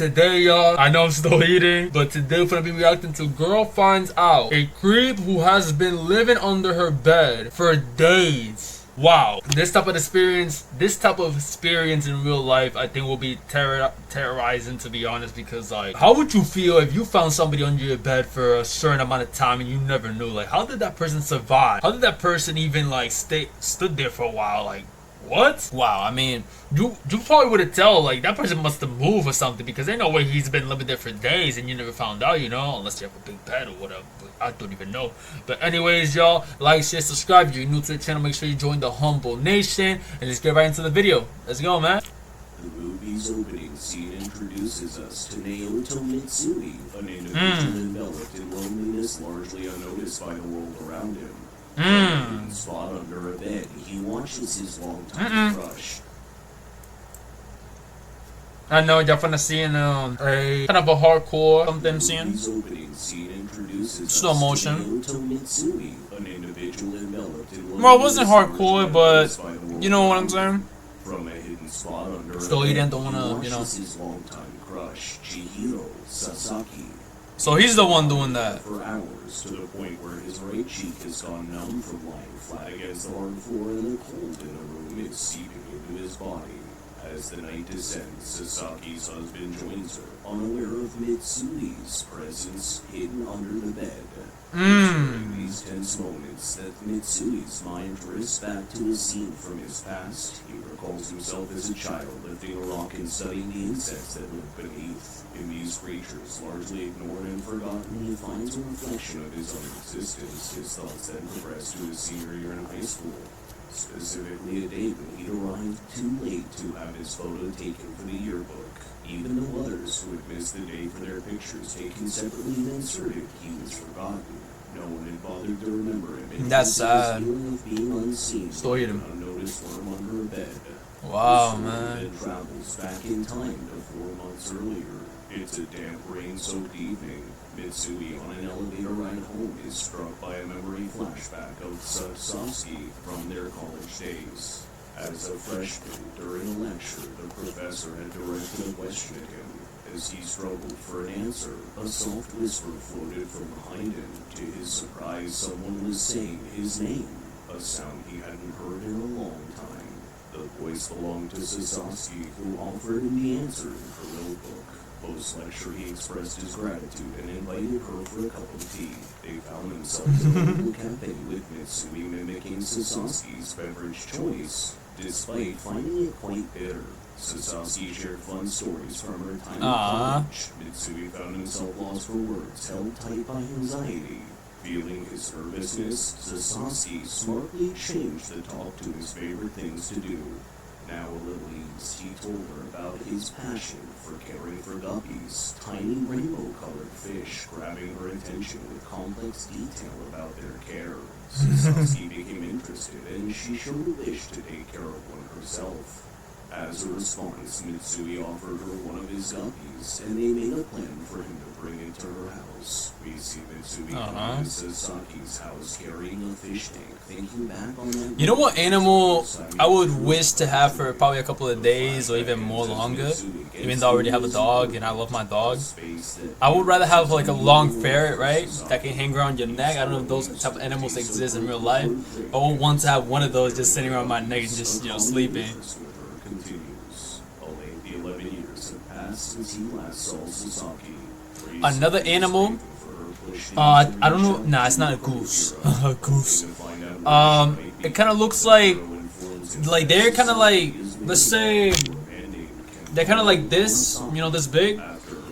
today, y'all, I know I'm still eating, but today we're gonna be reacting to Girl Finds Out, a creep who has been living under her bed for days. Wow, this type of experience in real life, I think will be terrorizing, to be honest, because like, how would you feel if you found somebody under your bed for a certain amount of time and you never knew? Like, how did that person survive? How did that person even like stood there for a while? Like, what? Wow, I mean, you probably would have told, like, that person must have moved or something, because there's no way he's been living there for days and you never found out, you know, unless you have a big bed or whatever. But I don't even know. But anyways, y'all, like, share, subscribe. If you're new to the channel, make sure you join the Humble Nation, and let's get right into the video. Let's go, man. The movie's opening scene introduces us to Naoto Mitsui, an individual enveloped in loneliness, largely unnoticed by the world around him. In a spot under a bed, he watches his longtime crush. I know y'all finna see in a kind of a hardcore something scene. Opening scene introduces slow motion. Naoto Mitsui, an individual enveloped in well, it wasn't hardcore, but you know what I'm saying. From a hidden spot under still eating, don't wanna, you know. His longtime crush, Chihiro Sasaki. So he's the one doing that. For hours, to the point where his right cheek has gone numb from lying flat against the hard floor, and the cold in the room is seeping into his body. As the night descends, Sasaki's husband joins her, unaware of Mitsui's presence hidden under the bed. During these tense moments that Mitsui's mind drifts back to a scene from his past. He recalls himself as a child, lifting a rock and studying the insects that live beneath. In these creatures, largely ignored and forgotten, he finds a reflection of his own existence. His thoughts then progress to his senior year in high school. Specifically a day when he arrived too late to have his photo taken for the yearbook. Even though others who had missed the day for their pictures taken separately and inserted, he was forgotten. No one had bothered to remember him. That's sad. Feeling of being unseen, still eat him. unnoticed worm under a bed. Wow, man. Travels back in time to 4 months earlier. It's a damp, rain-soaked evening. Mitsui, on an elevator ride home, is struck by a memory flashback of Sasaki from their college days. As a freshman, during a lecture, the professor had directed a question at him. As he struggled for an answer, a soft whisper floated from behind him. To his surprise, someone was saying his name, a sound he hadn't heard in a long time. The voice belonged to Sasaki, who offered him the answer in her notebook. Post-lecture, he expressed his gratitude and invited her for a cup of tea. They found themselves in a local cafe with Mitsui mimicking Sasaki's beverage choice, despite finding it quite bitter. Sasaki shared fun stories from her time in college. Mitsui found himself lost for words, held tight by anxiety. Feeling his nervousness, Sasaki smartly changed the talk to his favorite things to do. Now a little eased, he told her about his passion for caring for guppies, tiny rainbow-colored fish, grabbing her attention with complex detail about their care. Sasaki became interested, and she showed a wish to take care of one herself. As a response, Mitsui offered her one of his guppies, and they made a plan for him to bring it to her house. We see Mitsui come to Sasaki's house carrying a fish tank, thinking back on that. You know what animal I would wish to have for probably a couple of days or even more longer? Even though I already have a dog and I love my dog, I would rather have like a long ferret, right? That can hang around your neck. I don't know if those type of animals exist in real life. I would want to have one of those just sitting around my neck and just, you know, sleeping. Another animal, I don't know, nah, it's not a goose. A goose. It kind of looks like they're kind of like, let's say, they're kind of like this, you know, this big,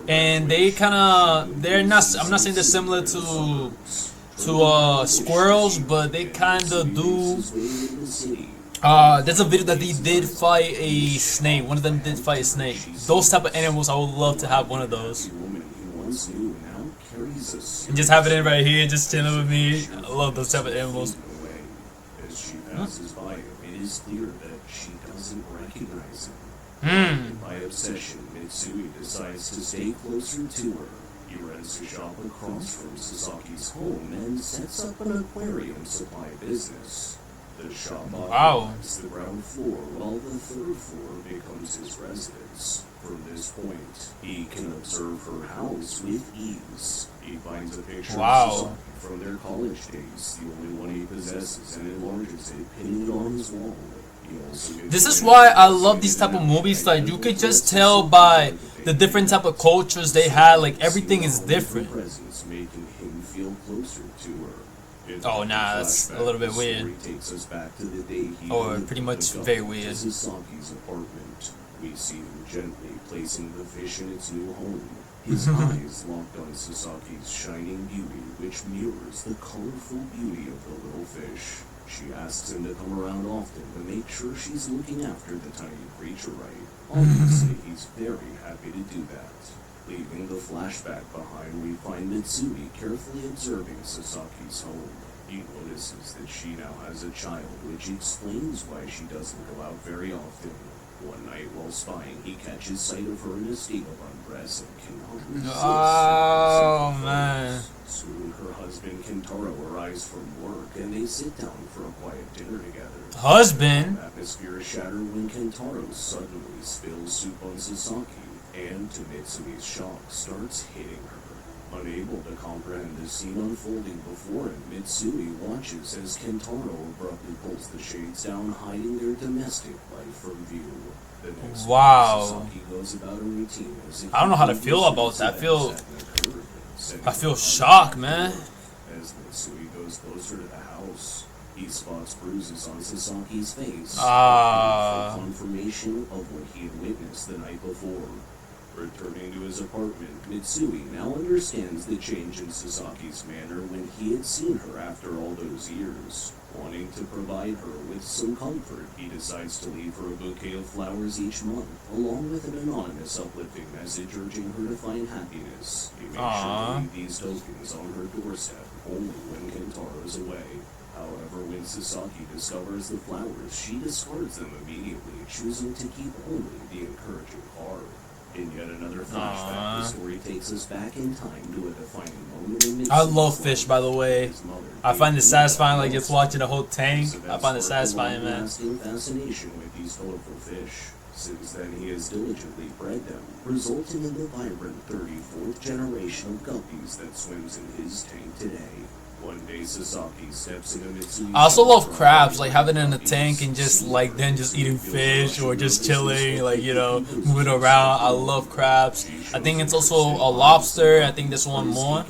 and they're not, I'm not saying they're similar to squirrels, but they kind of do. There's a video that they did fight a snake. One of them did fight a snake. Those type of animals, I would love to have one of those. And just have it in right here, just chilling with me. I love those type of animals. As she passes by him, it is clear that she doesn't recognize him. By obsession, Mitsui decides to stay closer to her. He rents a shop across from Sasaki's home and sets up an aquarium supply business. The shop Wow. occupies the ground floor, while the third floor becomes his residence. From this point, he can observe her house with ease. He finds a picture Wow. of Sasaki from their college days, the only one he possesses, and enlarges it, pinning it on his wall. He also gets This is why I love these type of movies. Like, you could just tell by the different type of cultures they had. Like, everything is different. Presence, making him feel closer to her. Oh, nah, that's a little bit weird. Takes us back to the day he Or entered pretty much the very Guppies weird. Sasaki's apartment. We see him gently placing the fish in its new home. His eyes locked on Sasaki's shining beauty, which mirrors the colorful beauty of the little fish. She asks him to come around often to make sure she's looking after the tiny creature right. Obviously, he's very happy to do that. Leaving the flashback behind, we find Mitsui carefully observing Sasaki's home. He notices that she now has a child, which explains why she doesn't go out very often. One night while spying, he catches sight of her in a state of undress and cannot resist. Oh, man. Soon her husband Kentaro arrives from work and they sit down for a quiet dinner together. Husband? The atmosphere is shattered when Kentaro suddenly spills soup on Sasaki, and to Mitsui's shock, starts hitting her. Unable to comprehend the scene unfolding before him, Mitsui watches as Kentaro abruptly pulls the shades down, hiding their domestic life from view. The next Wow. morning, Sasaki goes about her routine as if I don't know how to he feel about that. I feel shocked, man. As Mitsui goes closer to the house, he spots bruises on Sasaki's face. Confirmation of what he had witnessed the night before. Returning to his apartment, Mitsui now understands the change in Sasaki's manner when he had seen her after all those years. Wanting to provide her with some comfort, he decides to leave her a bouquet of flowers each month, along with an anonymous uplifting message urging her to find happiness. He makes sure to leave these tokens on her doorstep, only when Kentaro is away. However, when Sasaki discovers the flowers, she discards them immediately, choosing to keep only the encouraging card. In yet another flashback, the story takes us back in time to a defining moment in Mitsui's I love fish, by the way. I find it satisfying, like just watching the whole tank. I find it satisfying, man. Lasting fascination with these colorful fish. Since then, he has diligently bred them, resulting in the vibrant 34th generation of guppies that swims in his tank today. One day, Sasaki steps into Mitsui's I also love crabs, like having it in a tank and just like then just eating fish or just chilling, like, you know, moving around. I love crabs. I think it's also a lobster. I think there's one more.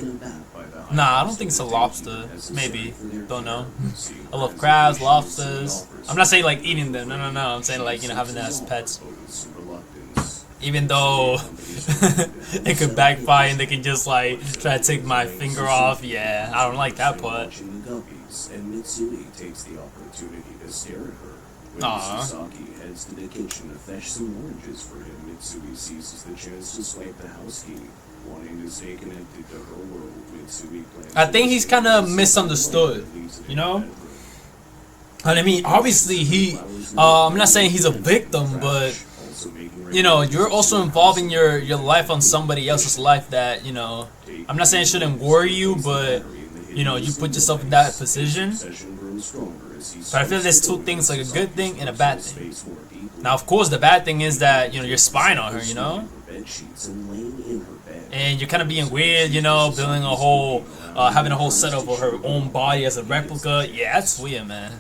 Nah, I don't think it's a lobster. Maybe. Don't know. I love crabs, lobsters. I'm not saying like eating them. No. I'm saying like, you know, having them as pets. Even though it could backfire and they can just like try to take my finger off. Yeah, I don't like that part. And Mitsui takes the opportunity to stare at her. When Sasaki heads to the kitchen to fetch some oranges for him, Mitsui seizes the chance to swipe the house key. Wanting to stay connected to her world, Mitsui plans I think he's kind of misunderstood, you know? And I mean, obviously I'm not saying he's a victim, but you know, you're also involving your life on somebody else's life that, you know, I'm not saying it shouldn't worry you, but, you know, you put yourself in that position. But I feel there's two things, like a good thing and a bad thing. Now, of course, the bad thing is that, you know, you're spying on her, you know? And you're kind of being weird, you know, building a whole, having a whole setup of her own body as a replica. Yeah, that's weird, man.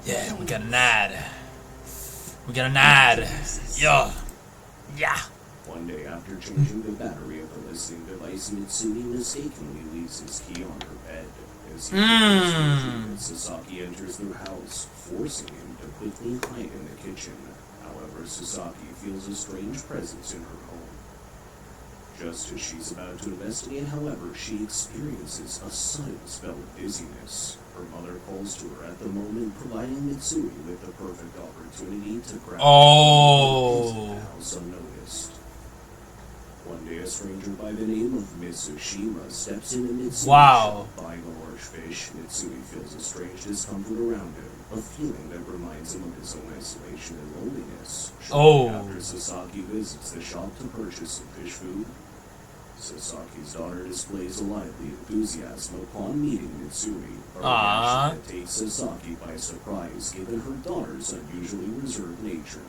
Yeah, we got an ad. We got an ad. Yo. Yeah. One day after changing the battery of the listening device, Mitsui mistakenly leaves his key on her bed. As he Sasaki enters their house, forcing him to quickly hide in the kitchen. However, Sasaki feels a strange presence in her home. Just as she's about to investigate, however, she experiences a sudden spell of dizziness. Her mother calls to her at the moment, providing Mitsui with the perfect opportunity to grab the house unnoticed. One day, a stranger by the name of Mitsushima steps in and Mitsui buying a large fish. Mitsui feels a strange discomfort around him, a feeling that reminds him of his own isolation and loneliness. After Sasaki visits the shop to purchase some fish food, Sasaki's daughter displays a lively enthusiasm upon meeting Mitsui, a Aww. reaction that takes Sasaki by surprise given her daughter's unusually reserved nature.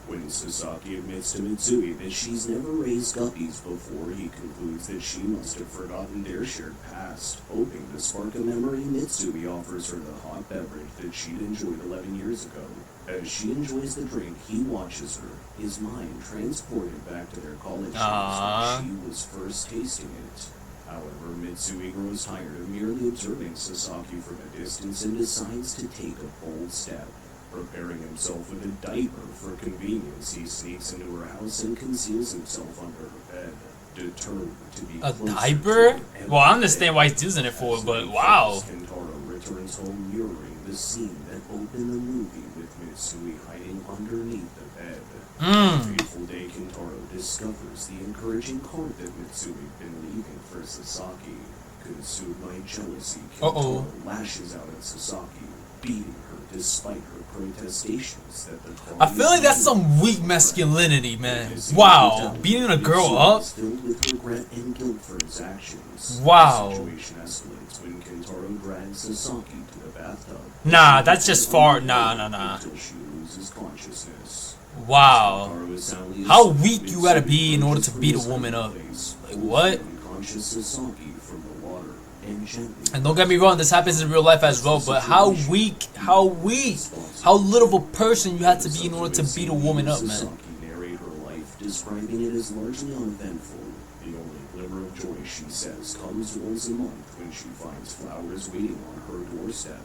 When Sasaki admits to Mitsui that she's never raised guppies before, he concludes that she must have forgotten their shared past. Hoping to spark a memory, Mitsui offers her the hot beverage that she'd enjoyed 11 years ago. As she enjoys the drink, he watches her, his mind transported back to their college days when she was first tasting it. However, Mitsui grows tired of merely observing Sasaki from a distance and decides to take a bold step. Preparing himself with a diaper for convenience, he sneaks into her house and conceals himself under her bed, determined to be A closer diaper? to her Well, I understand why he's using it for, but wow. Kentaro returns home mirroring the scene that opened the movie with Mitsui hiding underneath the bed. A fateful day, Kentaro discovers the encouraging card that Mitsui had been leaving for Sasaki. Consumed by jealousy, Kentaro lashes out at Sasaki, beating her despite her protestations that the card I feel like that's some weak masculinity, man. Wow. Beating a girl up? Filled with regret and guilt for his actions. Wow. The situation escalates when Kentaro drags Sasaki to the bathtub. Nah, that's just far. Nah. Until she loses consciousness. Wow. Kentaro is soundly How asleep. weak you gotta be in order to Mitsui beat a reaches woman her up? face, Like, pulls what? the unconscious Sasaki from the water and gently. And don't get me wrong, this happens in real life as well, but how weak, how little of a person you have to be in order to beat a woman up, man. Sasaki narrate her life, describing it as largely uneventful. The only glimmer of joy, she says, comes once a month when she finds flowers waiting on her doorstep.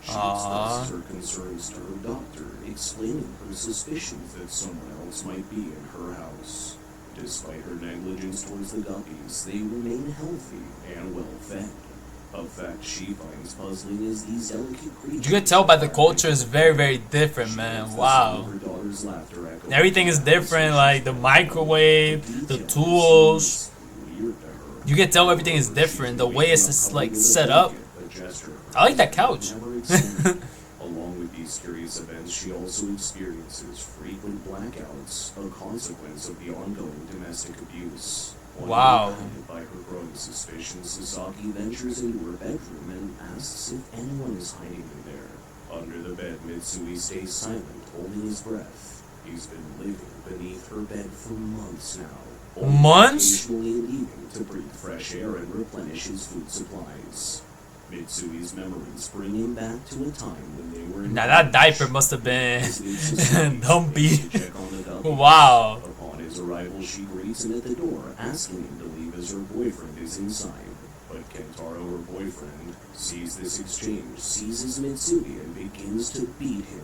She expresses her concerns to her doctor, explaining her suspicions that someone else might be in her house. Despite her negligence towards the guppies, they remain healthy and well-fed. A fact she finds puzzling is these delicate creatures. You can tell by the culture is very, very different, man. Wow. Everything is different, like the microwave, the tools. You can tell everything is different. The way it's just, like set up. I like that couch. Along with these curious events, she also experiences frequent blackouts, a consequence of the ongoing domestic abuse. Wow. Blinded by her growing suspicions, Sasaki ventures into her bedroom and asks if anyone is hiding in there. Under the bed, Mitsui stays silent, holding his breath. He's been living beneath her bed for months now. Only Months? occasionally leaving to breathe fresh air and replenish his food supplies. Mitsui's memories bring him back to a time when they were in Now that diaper must have been dumpy. Wow. Upon his arrival, she greets him at the door, asking him to leave as her boyfriend is inside. But Kentaro, her boyfriend, sees this exchange, seizes Mitsui, and begins to beat him.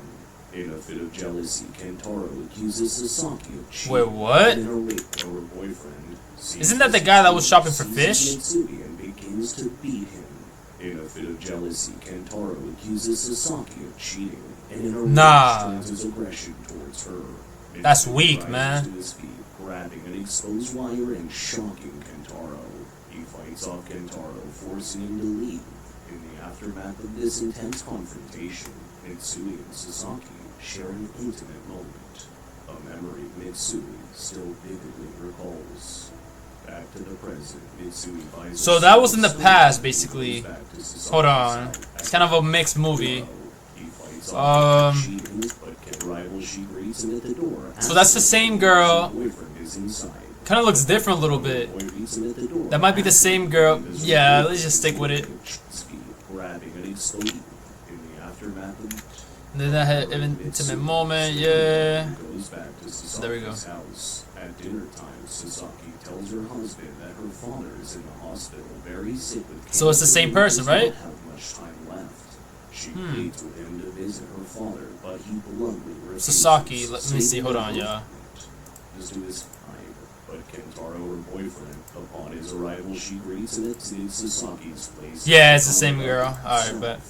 In a fit of jealousy, Kentaro accuses Sasaki of cheating. Wait, what? And in a rape of her boyfriend. Isn't that the guy that was shopping for Seizes fish? Mitsui and begins to beat him. In a fit of jealousy, Kentaro accuses Sasaki of cheating, and in a rage turns his aggression towards her. That's Mitsui weak, rises man. to his feet, grabbing an exposed wire and shocking Kentaro. He fights off Kentaro, forcing him to leave. In the aftermath of this intense confrontation, Mitsui and Sasaki share an intimate moment. A memory Mitsui still vividly recalls. Back to the present, Mitsui buys So that was in the past, basically. Hold on. It's kind of a mixed movie. So that's the same girl. Kind of looks different a little bit. That might be the same girl. Yeah, let's just stick with it. And then I had an intimate moment, yeah. There we go. At dinner time, Sasaki tells her husband that her father is in the hospital, very sick with cancer. So it's the same person, right? Does not have much time left. She pleads with him to visit her father, but he bluntly refuses. Sasaki, let me see, hold on, yeah. Just do his time, but Kentaro, her boyfriend, upon his arrival, she greets him at Sasaki's place. Yeah, it's the same girl. Alright, but.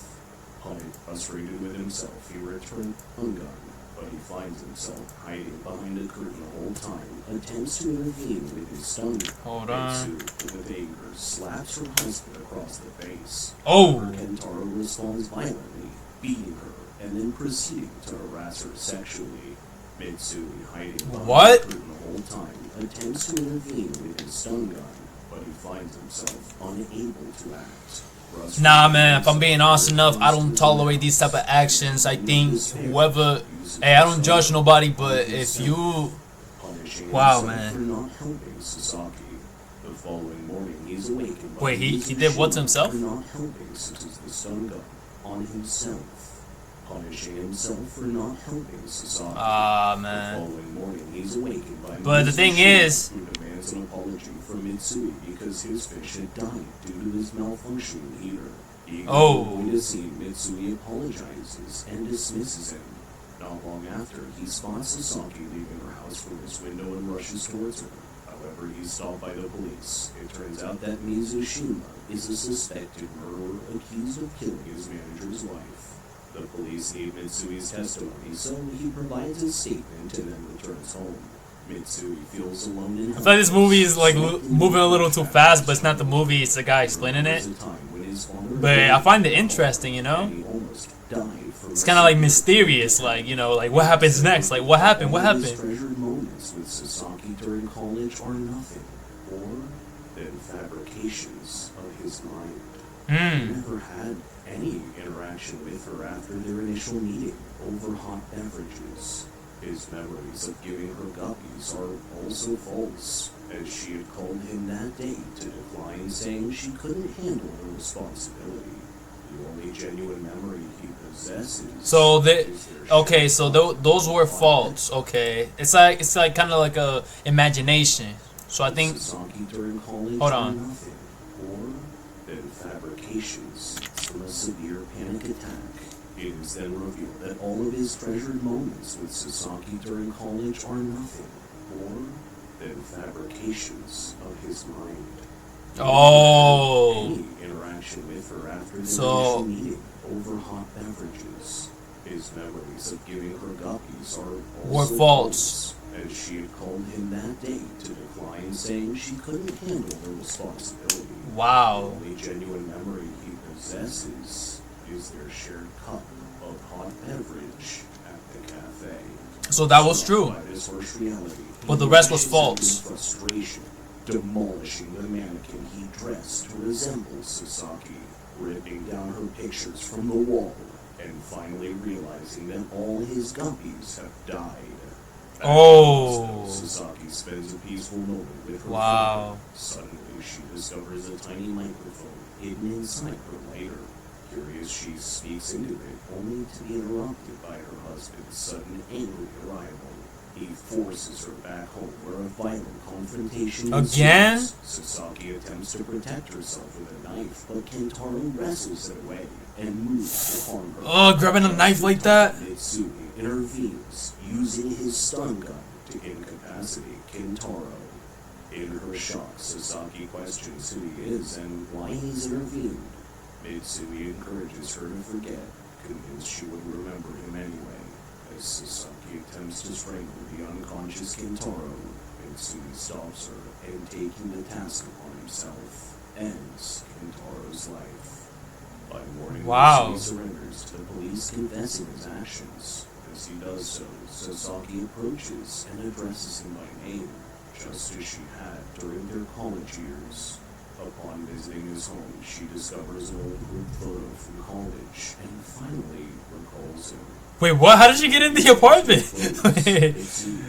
Frustrated with himself, he returned ungunned. But he finds himself hiding behind a curtain the whole time, attempts to intervene with his stun. Hold on. With anger, slaps her husband across the face. Oh! Kentaro responds violently, beating her, and then proceeding to harass her sexually. Mitsui, hiding behind What? the curtain the whole time, attempts to intervene with his stun gun. But but he finds himself unable to act. Nah, man, if I'm being honest enough, I don't tolerate these type of actions. I think whoever, hey, I don't judge nobody, but if you, wow, man. For not helping Sasaki. The following morning, he's awakened by Wait, he did what to himself? For not helping the stun gun on himself. Punishing himself for not helping Sasaki. Ah, The man. following morning, he's awakened by But the thing is, who demands an apology from Mitsui because his fish had died due to his malfunctioning heater. Eager to see Mitsui apologizes and dismisses him. Not long after, he spots Sasaki leaving her house from his window and rushes towards her. However, he's stopped by the police. It turns out that Mizushima is a suspected murderer accused of killing his manager's wife. The police need Mitsui's testimony, so he provides his statement and then returns home. Mitsui feels alone in I feel like this movie is like moving a little too fast, but it's not the movie, it's the guy explaining it. But I find it interesting, you know? It's kind of like mysterious, like, you know, like what happens next? Like, what happened? What happened? Treasured moments with Sasaki during college are nothing more than fabrications of his mind. He never had any interaction with her after their initial meeting over hot beverages. His memories of giving her guppies are also false, as she had called him that day to decline, saying she couldn't handle the responsibility. The only genuine memory he possesses. So is their okay, shared so thought those were of faults. Okay, it's like kind of like a imagination. So I think. Sasaki during college Hold are on. nothing more than fabrications from a severe panic attack. It is then revealed that all of his treasured moments with Sasaki during college are nothing more than fabrications of his mind. Oh. Any interaction with her after the So- initial meeting over hot beverages. His memories of giving her guppies are Were also false. as she had called him that day to decline, saying she couldn't handle the responsibility. Wow. The only genuine memory he possesses is their shared cup of hot beverage at the cafe. So that was true. By this harsh reality, But the rest was he false. in frustration, demolishing the mannequin he dressed to resemble Sasaki, ripping down her pictures from the wall, and finally realizing that all his guppies have died. At Oh. last, Sasaki spends a peaceful moment with her Wow. friend. Suddenly, she discovers a tiny microphone hidden inside her lighter. Curious, she speaks into it, only to be interrupted by her husband's sudden angry arrival. He forces her back home, where a violent confrontation Again? ensues. Sasaki attempts to protect herself with a knife, but Kentaro wrestles it away and moves to harm her. Oh, grabbing a knife like that? Mitsui intervenes, using his stun gun to incapacitate Kentaro. In her shock, Sasaki questions who he is and why he's intervened. Mitsui encourages her to forget, convinced she would remember him anyway. As Sasaki attempts to strangle the unconscious Kentaro, Mitsui stops her and, taking the task upon himself, ends Kentaro's life. By morning, Wow. Mitsui surrenders to the police, confessing his actions. As he does so, Sasaki approaches and addresses him by name, just as she had during their college years. Upon visiting his home, she discovers an old group photo from college and finally recalls him. Wait, what? How did she get in the apartment?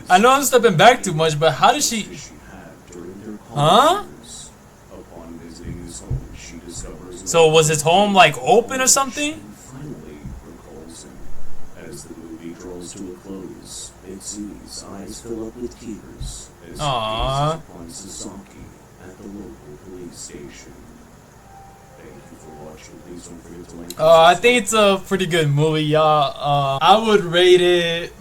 I know I'm stepping back too much, but how did she? Huh? Upon visiting his home, she discovers. So was his home like open or something? And finally recalls him. As the movie draws to a close, Mitsui's eyes fill up with tears as she Aww. gazes upon Sasaki at the local police station. Thank you for watching. Please don't forget to like. I think it's a pretty good movie, y'all. I would rate it.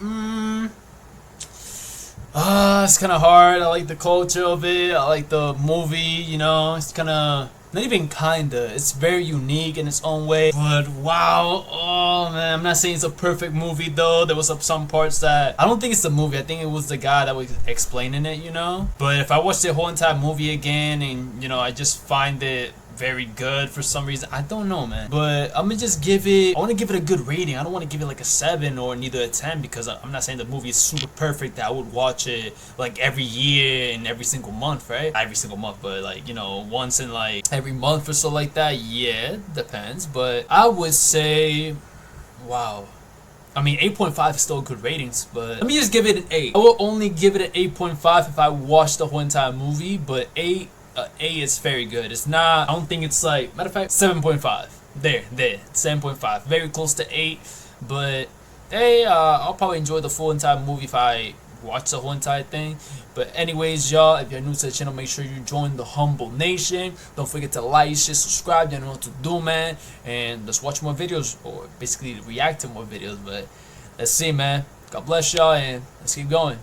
It's kind of hard. I like the culture of it. I like the movie. You know, it's kind of not even kinda. It's very unique in its own way. But wow, oh man, I'm not saying it's a perfect movie though. There was some parts that I don't think it's the movie. I think it was the guy that was explaining it. You know. But if I watch the whole entire movie again, and you know, I just find it very good for some reason. I don't know, man. But I'm gonna just give it, I want to give it a good rating. I don't want to give it like a 7 or neither a 10 because I'm not saying the movie is super perfect that I would watch it like every year and every single month, right? Not every single month, but like, you know, once in like every month or so like that. Yeah, depends. But I would say, wow. I mean, 8.5 is still good ratings, but let me just give it an 8. I will only give it an 8.5 if I watch the whole entire movie, but 8 is very good. It's not, I don't think it's like, matter of fact, 7.5. There, 7.5. Very close to 8, but hey, I'll probably enjoy the full entire movie if I watch the whole entire thing. But anyways, y'all, if you're new to the channel, make sure you join the Humble Nation. Don't forget to like, share, subscribe. You know what to do, man. And let's watch more videos, or basically react to more videos. But let's see, man. God bless y'all, and let's keep going.